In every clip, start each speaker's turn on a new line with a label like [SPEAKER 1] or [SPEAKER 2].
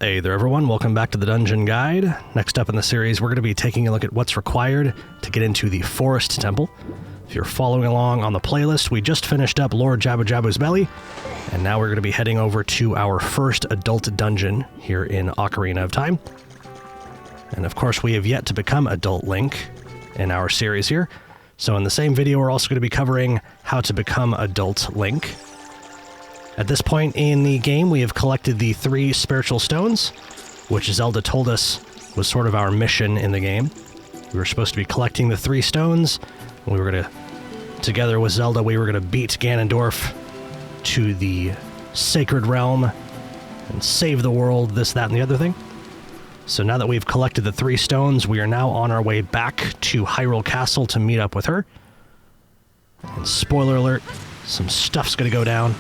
[SPEAKER 1] Hey there everyone, welcome back to the Dungeon Guide. Next up in the series, we're going to be taking a look at what's required to get into the Forest Temple. If you're following along on the playlist, we just finished up Lord Jabu Jabu's Belly, and now we're going to be heading over to our first adult dungeon here in Ocarina of Time. And of course, we have yet to become Adult Link in our series here. So in the same video, we're also going to be covering how to become Adult Link. At this point in the game, we have collected the 3 spiritual stones, which Zelda told us was sort of our mission in the game. We were supposed to be collecting the 3 stones. We were going to, together with Zelda, we were going to beat Ganondorf to the sacred realm and save the world, this, that, and the other thing. So now that we've collected the 3 stones, we are now on our way back to Hyrule Castle to meet up with her. And spoiler alert, some stuff's going to go down.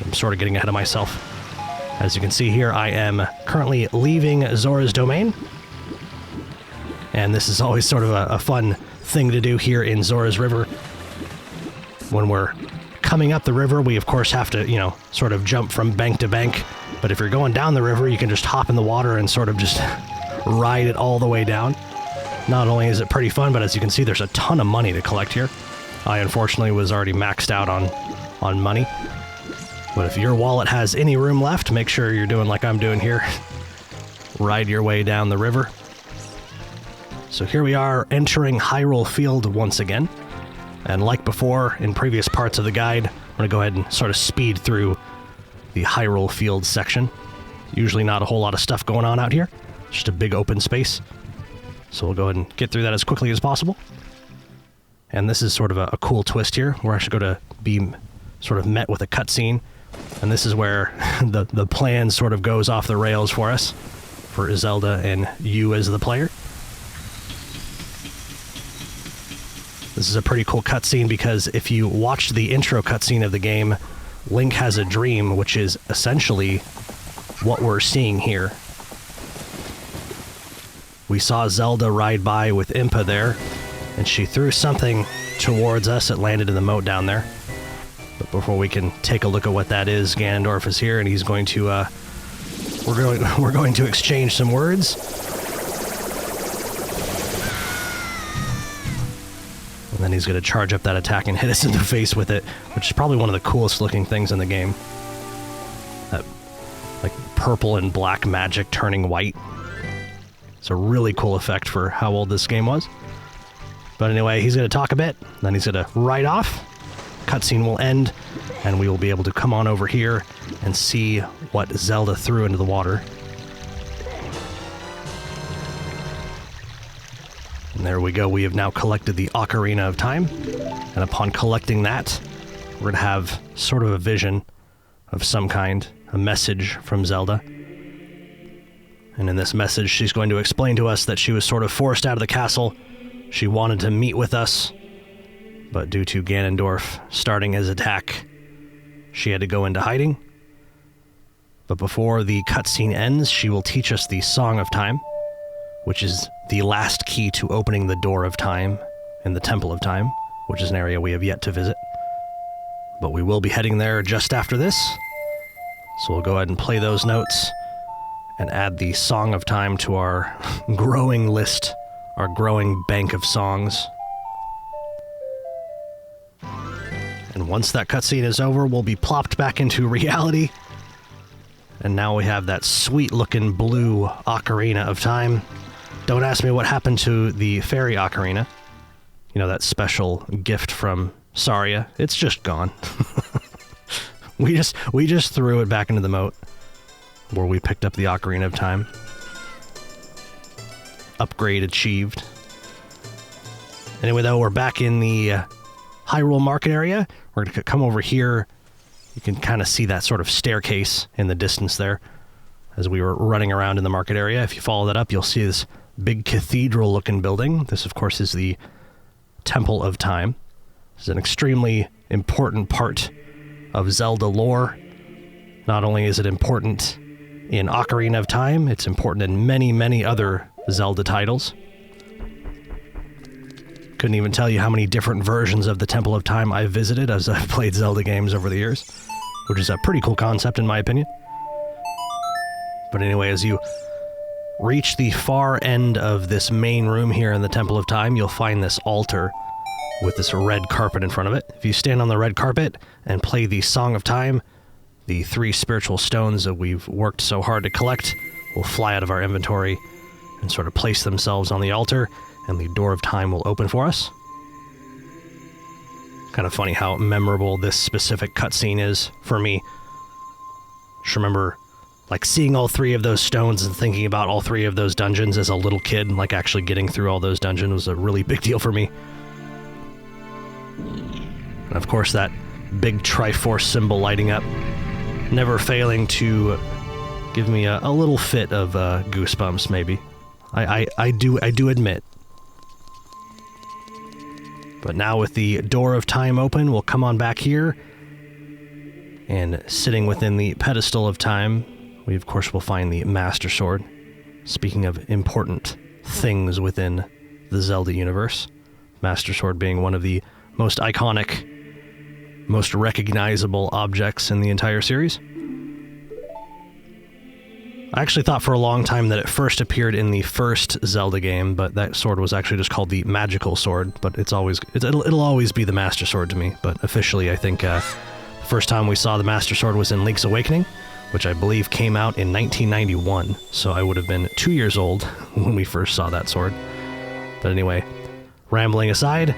[SPEAKER 1] I'm sort of getting ahead of myself. As you can see here, I am currently leaving Zora's domain. And this is always sort of a fun thing to do here in Zora's River. When we're coming up the river, we of course have to, sort of jump from bank to bank. But if you're going down the river, you can just hop in the water and sort of just ride it all the way down. Not only is it pretty fun, but as you can see, there's a ton of money to collect here. I unfortunately was already maxed out on money. But if your wallet has any room left, make sure you're doing like I'm doing here. Ride your way down the river. So here we are entering Hyrule Field once again. And like before, in previous parts of the guide, I'm going to go ahead and sort of speed through the Hyrule Field section. Usually not a whole lot of stuff going on out here. Just a big open space. So we'll go ahead and get through that as quickly as possible. And this is sort of a cool twist here. We're actually going to be sort of met with a cutscene. And this is where the plan sort of goes off the rails for us, for Zelda and you as the player. This is a pretty cool cutscene because if you watched the intro cutscene of the game, Link has a dream, which is essentially what we're seeing here. We saw Zelda ride by with Impa there, and she threw something towards us. It landed in the moat down there. But before we can take a look at what that is, Ganondorf is here, and he's going to, we're going to exchange some words. And then he's going to charge up that attack and hit us in the face with it, which is probably one of the coolest looking things in the game. That, like, purple and black magic turning white. It's a really cool effect for how old this game was. But anyway, he's going to talk a bit, then he's going to ride off. Cutscene will end, and we will be able to come on over here and see what Zelda threw into the water. And there we go, we have now collected the Ocarina of Time, and upon collecting that, we're going to have sort of a vision of some kind, a message from Zelda. And in this message, she's going to explain to us that she was sort of forced out of the castle. She wanted to meet with us, but due to Ganondorf starting his attack, she had to go into hiding. But before the cutscene ends, she will teach us the Song of Time, which is the last key to opening the Door of Time in the Temple of Time, which is an area we have yet to visit. But we will be heading there just after this, so we'll go ahead and play those notes and add the Song of Time to our growing list, our growing bank of songs. And once that cutscene is over, we'll be plopped back into reality. And now we have that sweet-looking blue Ocarina of Time. Don't ask me what happened to the fairy ocarina. That special gift from Saria. It's just gone. We just threw it back into the moat where we picked up the Ocarina of Time. Upgrade achieved. Anyway, though, we're back in the Hyrule Market area. We're going to come over here. You can kind of see that sort of staircase in the distance there as we were running around in the market area. If you follow that up, you'll see this big cathedral-looking building. This, of course, is the Temple of Time. This is an extremely important part of Zelda lore. Not only is it important in Ocarina of Time, it's important in many, many other Zelda titles. Couldn't even tell you how many different versions of the Temple of Time I've visited as I've played Zelda games over the years, which is a pretty cool concept in my opinion. But anyway, as you reach the far end of this main room here in the Temple of Time, you'll find this altar with this red carpet in front of it. If you stand on the red carpet and play the Song of Time, the 3 spiritual stones that we've worked so hard to collect will fly out of our inventory and sort of place themselves on the altar, and the Door of Time will open for us. Kind of funny how memorable this specific cutscene is for me. Just remember, like, seeing all 3 of those stones and thinking about all 3 of those dungeons as a little kid, like actually getting through all those dungeons was a really big deal for me. And of course that big Triforce symbol lighting up, never failing to give me a little fit of goosebumps, maybe. I do admit. But now with the Door of Time open, we'll come on back here, and sitting within the pedestal of time, we of course will find the Master Sword. Speaking of important things within the Zelda universe, Master Sword being one of the most iconic, most recognizable objects in the entire series. I actually thought for a long time that it first appeared in the first Zelda game, but that sword was actually just called the Magical Sword, but it'll always be the Master Sword to me. But officially, I think the first time we saw the Master Sword was in Link's Awakening, which I believe came out in 1991, so I would have been 2 years old when we first saw that sword. But anyway, rambling aside,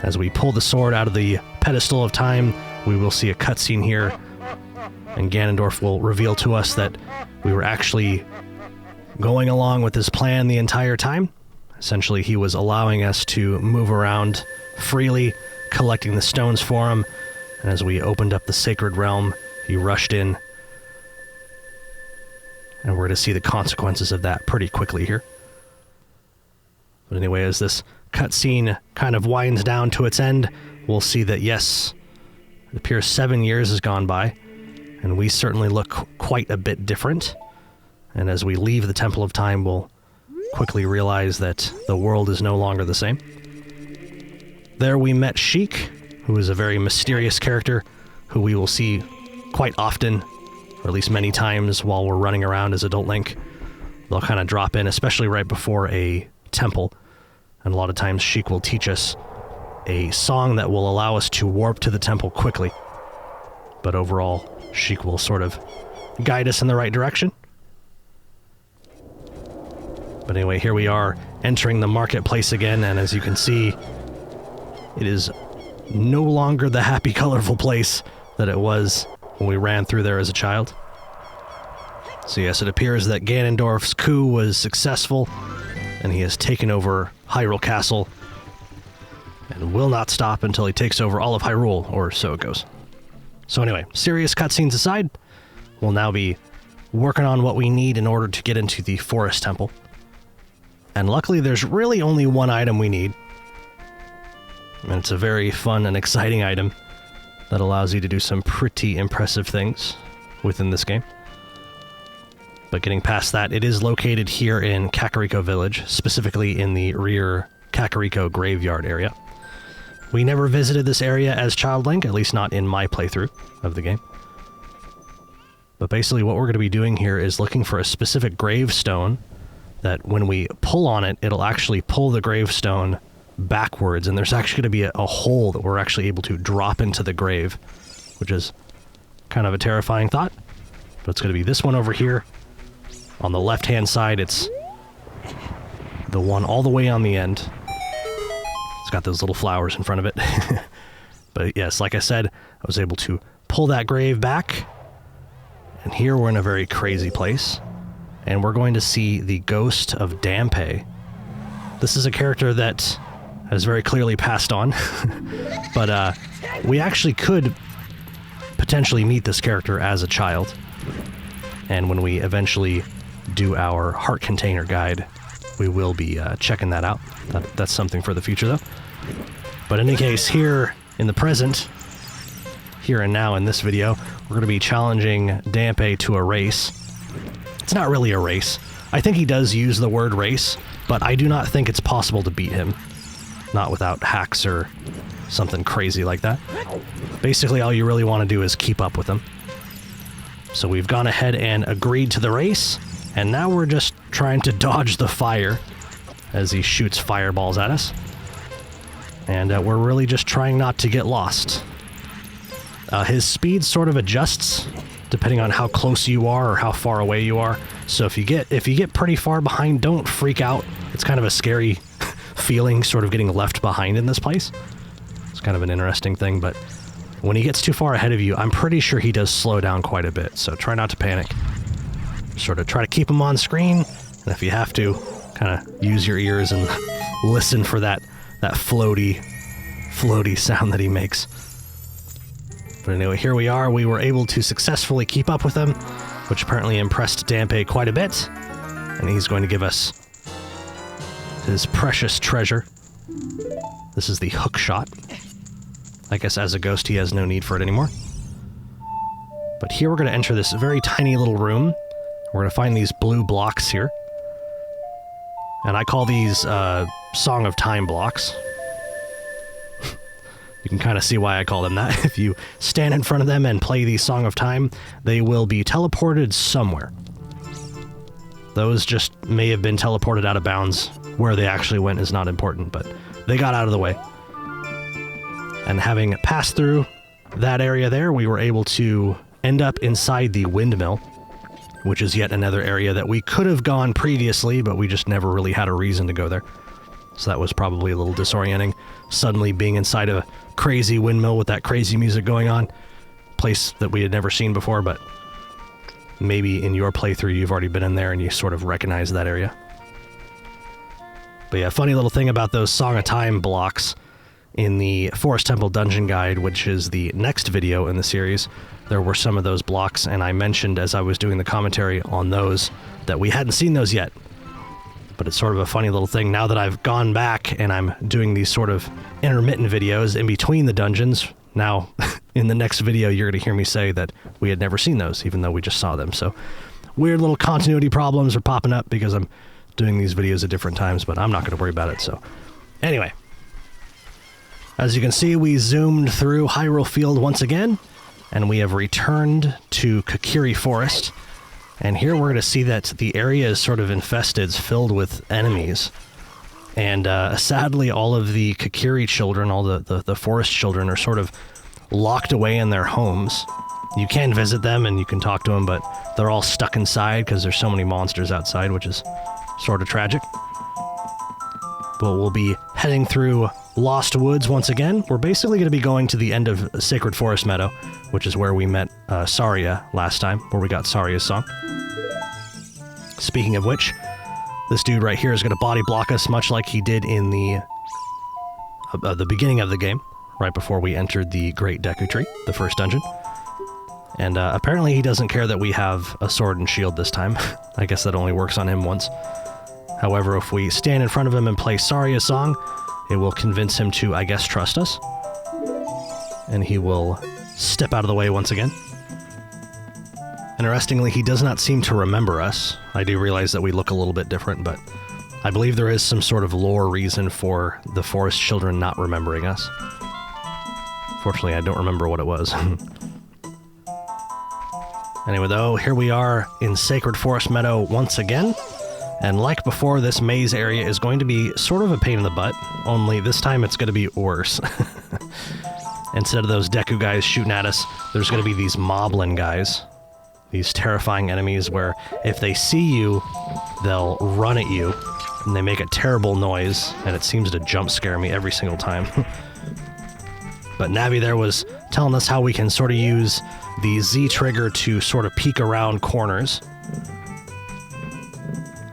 [SPEAKER 1] as we pull the sword out of the pedestal of time, we will see a cutscene here, and Ganondorf will reveal to us that we were actually going along with his plan the entire time. Essentially, he was allowing us to move around freely, collecting the stones for him, and as we opened up the Sacred Realm, he rushed in, and we're going to see the consequences of that pretty quickly here. But anyway, as this cutscene kind of winds down to its end, we'll see that, yes, it appears 7 years has gone by, and we certainly look quite a bit different. And as we leave the Temple of Time, we'll quickly realize that the world is no longer the same. There we met Sheik, who is a very mysterious character who we will see quite often, or at least many times while we're running around as Adult Link. They'll kind of drop in, especially right before a temple, and a lot of times Sheik will teach us a song that will allow us to warp to the temple quickly. But overall, Sheik will sort of guide us in the right direction. But anyway, here we are entering the marketplace again, and as you can see, it is no longer the happy, colorful place that it was when we ran through there as a child. So yes, it appears that Ganondorf's coup was successful, and he has taken over Hyrule Castle, and will not stop until he takes over all of Hyrule, or so it goes. So anyway, serious cutscenes aside, we'll now be working on what we need in order to get into the Forest Temple. And luckily, there's really only one item we need. And it's a very fun and exciting item that allows you to do some pretty impressive things within this game. But getting past that, it is located here in Kakariko Village, specifically in the rear Kakariko Graveyard area. We never visited this area as Child Link, at least not in my playthrough of the game. But basically what we're going to be doing here is looking for a specific gravestone that when we pull on it, it'll actually pull the gravestone backwards, and there's actually going to be a hole that we're actually able to drop into the grave, which is kind of a terrifying thought. But it's going to be this one over here. On the left-hand side, it's the one all the way on the end. It's got those little flowers in front of it. But yes, like I said, I was able to pull that grave back. And here we're in a very crazy place. And we're going to see the ghost of Dampe. This is a character that has very clearly passed on. But we actually could potentially meet this character as a child. And when we eventually do our heart container guide, we will be checking that out. That's something for the future, though. But in any case, here in the present, here and now in this video, we're going to be challenging Dampe to a race. It's not really a race. I think he does use the word race, but I do not think it's possible to beat him. Not without hacks or something crazy like that. Basically, all you really want to do is keep up with him. So we've gone ahead and agreed to the race. And now we're just trying to dodge the fire as he shoots fireballs at us. And we're really just trying not to get lost. His speed sort of adjusts depending on how close you are or how far away you are. So if you get pretty far behind, don't freak out. It's kind of a scary feeling, sort of getting left behind in this place. It's kind of an interesting thing, but when he gets too far ahead of you, I'm pretty sure he does slow down quite a bit, so try not to panic. Sort of try to keep him on screen, and if you have to, kind of use your ears and listen for that floaty sound that he makes. But anyway, here we are. We were able to successfully keep up with him, which apparently impressed Dampe quite a bit, and he's going to give us his precious treasure. This is the Hookshot. I guess as a ghost he has no need for it anymore. But here we're going to enter this very tiny little room. We're going to find these blue blocks here. And I call these Song of Time blocks. You can kind of see why I call them that. If you stand in front of them and play the Song of Time, they will be teleported somewhere. Those just may have been teleported out of bounds. Where they actually went is not important, but they got out of the way. And having passed through that area there, we were able to end up inside the Windmill, which is yet another area that we could have gone previously, but we just never really had a reason to go there. So that was probably a little disorienting, suddenly being inside a crazy windmill with that crazy music going on. Place that we had never seen before, but maybe in your playthrough you've already been in there and you sort of recognize that area. But yeah, funny little thing about those Song of Time blocks in the Forest Temple Dungeon Guide, which is the next video in the series, there were some of those blocks, and I mentioned as I was doing the commentary on those that we hadn't seen those yet. But it's sort of a funny little thing now that I've gone back and I'm doing these sort of intermittent videos in between the dungeons. Now, in the next video, you're going to hear me say that we had never seen those, even though we just saw them. So, weird little continuity problems are popping up because I'm doing these videos at different times, but I'm not going to worry about it, so. Anyway. As you can see, we zoomed through Hyrule Field once again, and we have returned to Kokiri Forest. And here we're going to see that the area is sort of infested, it's filled with enemies. And sadly, all of the Kokiri children, all the forest children, are sort of locked away in their homes. You can visit them and you can talk to them, but they're all stuck inside because there's so many monsters outside, which is sort of tragic. But we'll be heading through Lost Woods once again. We're basically going to be going to the end of Sacred Forest Meadow, which is where we met Saria last time, where we got Saria's song. Speaking of which, this dude right here is going to body block us much like he did in the beginning of the game, right before we entered the Great Deku Tree, the first dungeon. And apparently he doesn't care that we have a sword and shield this time. I guess that only works on him once. However, if we stand in front of him and play Saria's song, it will convince him to, I guess, trust us. And he will step out of the way once again. Interestingly, he does not seem to remember us. I do realize that we look a little bit different, but I believe there is some sort of lore reason for the forest children not remembering us. Fortunately, I don't remember what it was. Anyway, though, here we are in Sacred Forest Meadow once again. And like before, this maze area is going to be sort of a pain in the butt, only this time it's going to be worse. Instead of those Deku guys shooting at us, there's going to be these Moblin guys. These terrifying enemies where if they see you, they'll run at you, and they make a terrible noise, and it seems to jump scare me every single time. But Navi there was telling us how we can sort of use the Z trigger to sort of peek around corners.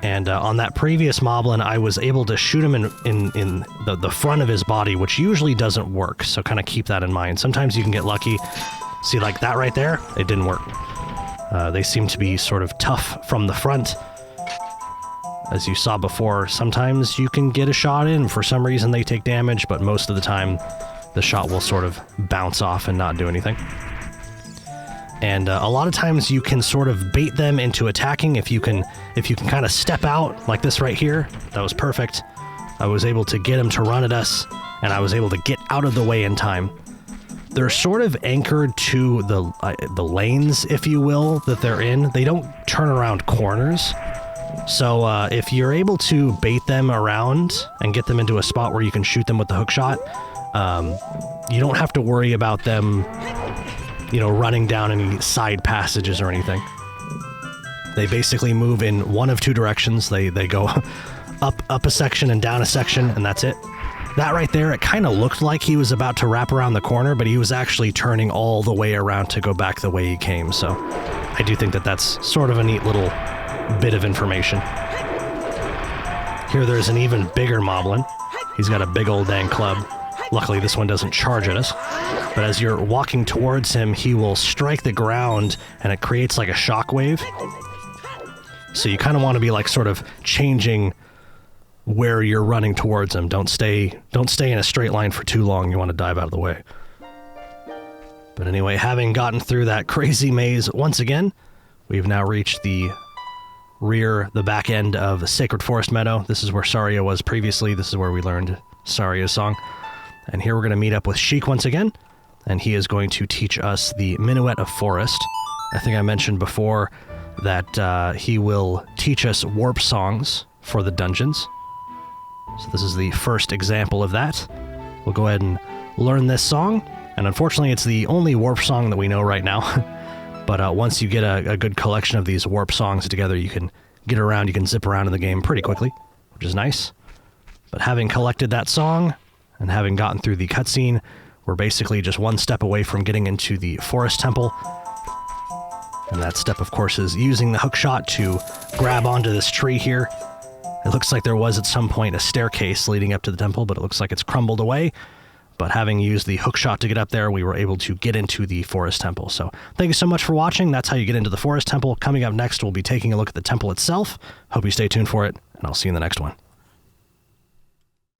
[SPEAKER 1] And on that previous Moblin, I was able to shoot him in the front of his body, which usually doesn't work, so kind of keep that in mind. Sometimes you can get lucky. See, like that right there? It didn't work. They seem to be sort of tough from the front. As you saw before, sometimes you can get a shot in. For some reason, they take damage, but most of the time, the shot will sort of bounce off and not do anything. And a lot of times you can sort of bait them into attacking if you can kind of step out like this right here. That was perfect. I was able to get him to run at us, and I was able to get out of the way in time. They're sort of anchored to the lanes, if you will, that they're in. They don't turn around corners, So if you're able to bait them around and get them into a spot where you can shoot them with the hookshot, you don't have to worry about them, you know, running down any side passages or anything. They basically move in one of two directions. They go up a section and down a section, and that's it. That right there, it kind of looked like he was about to wrap around the corner, but he was actually turning all the way around to go back the way he came. So I do think that that's sort of a neat little bit of information. Here there's an even bigger moblin. He's got a big old dang club. Luckily this one doesn't charge at us. But as you're walking towards him, he will strike the ground and it creates like a shockwave. So you kind of want to be like sort of changing where you're running towards him. Don't stay in a straight line for too long. You want to dive out of the way. But anyway, having gotten through that crazy maze once again, we've now reached the back end of Sacred Forest Meadow. This is where Saria was previously. This is where we learned Saria's song. And here we're going to meet up with Sheik once again, and he is going to teach us the Minuet of Forest. I think I mentioned before that he will teach us warp songs for the dungeons. So this is the first example of that. We'll go ahead and learn this song, and unfortunately it's the only warp song that we know right now. But once you get a good collection of these warp songs together, you can get around, you can zip around in the game pretty quickly, which is nice. But having collected that song, and having gotten through the cutscene, we're basically just one step away from getting into the Forest Temple. And that step, of course, is using the hookshot to grab onto this tree here. It looks like there was at some point a staircase leading up to the temple, but it looks like it's crumbled away. But having used the hookshot to get up there, we were able to get into the Forest Temple. So thank you so much for watching. That's how you get into the Forest Temple. Coming up next, we'll be taking a look at the temple itself. Hope you stay tuned for it, and I'll see you in the next one.